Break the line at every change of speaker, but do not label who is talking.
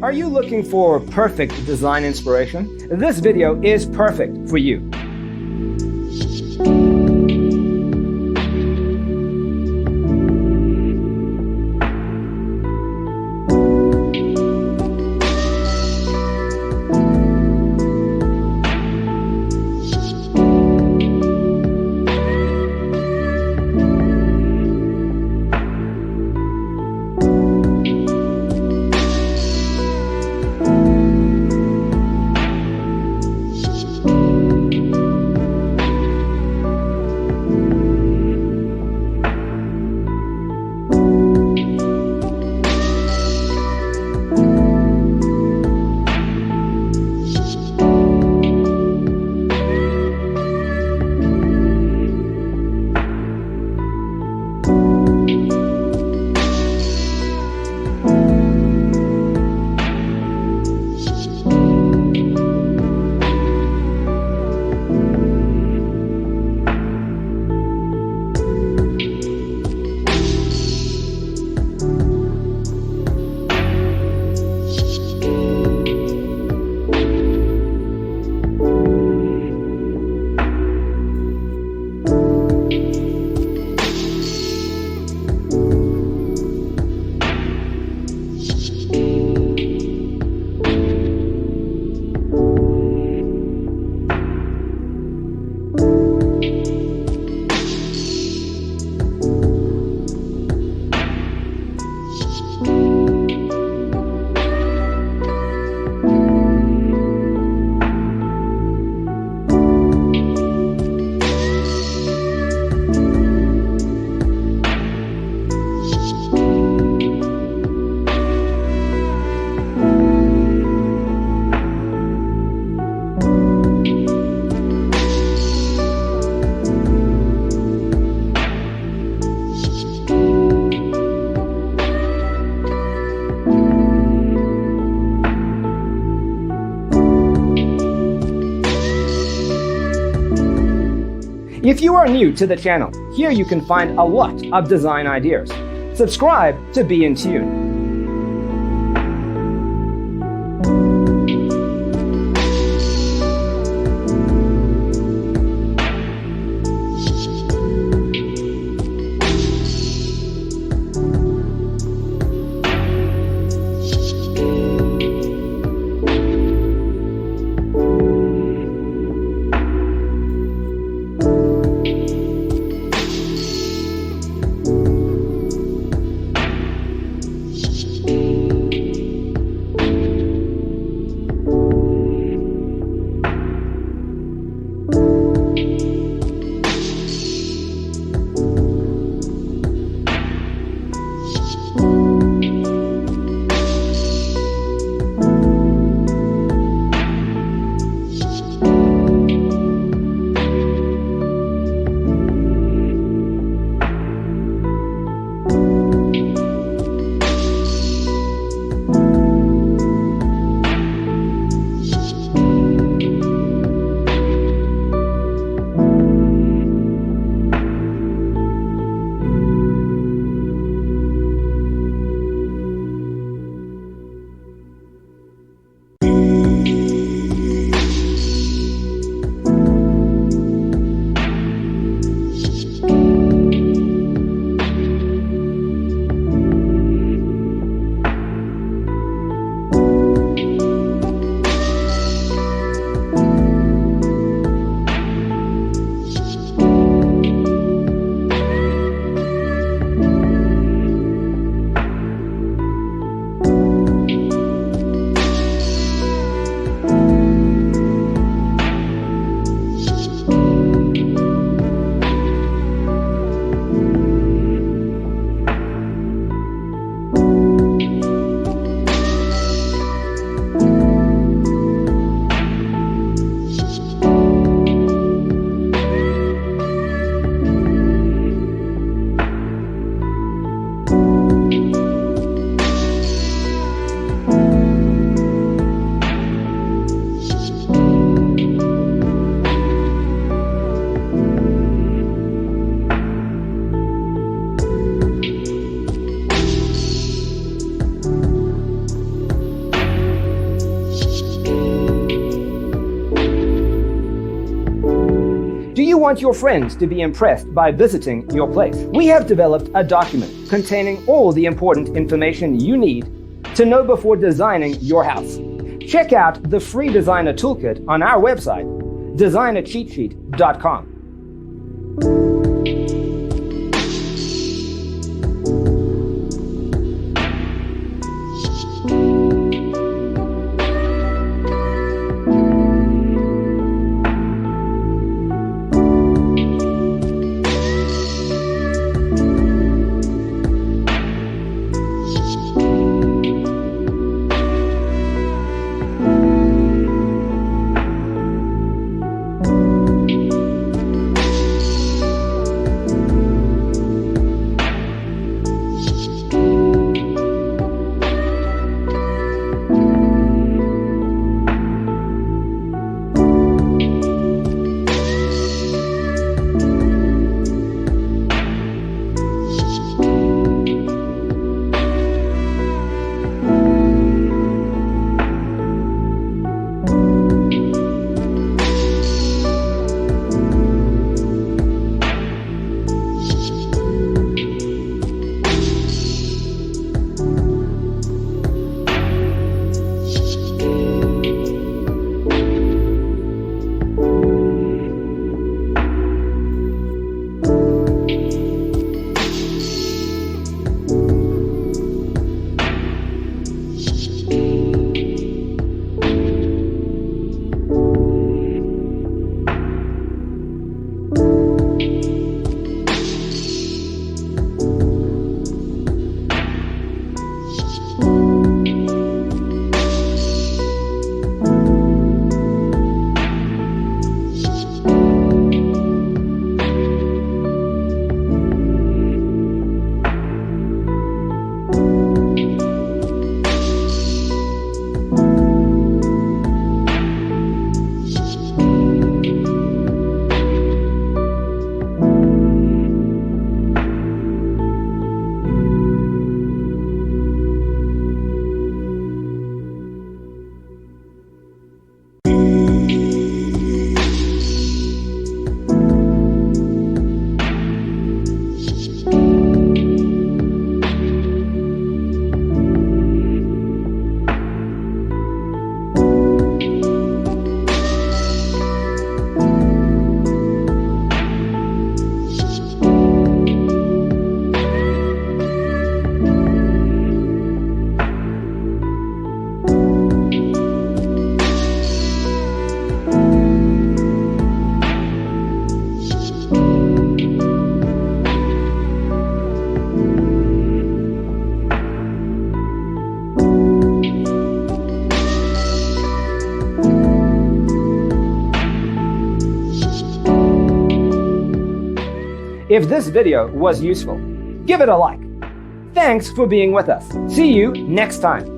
Are you looking for perfect design inspiration? This video is perfect for you. If you are new to the channel, here you can find a lot of design ideas. Subscribe to be in tune. want your friends to be impressed by visiting your place. We have developed a document containing all the important information you need to know before designing your house. Check out the free designer toolkit on our website, designercheatsheet.com. If this video was useful, give it a like. Thanks for being with us. See you next time.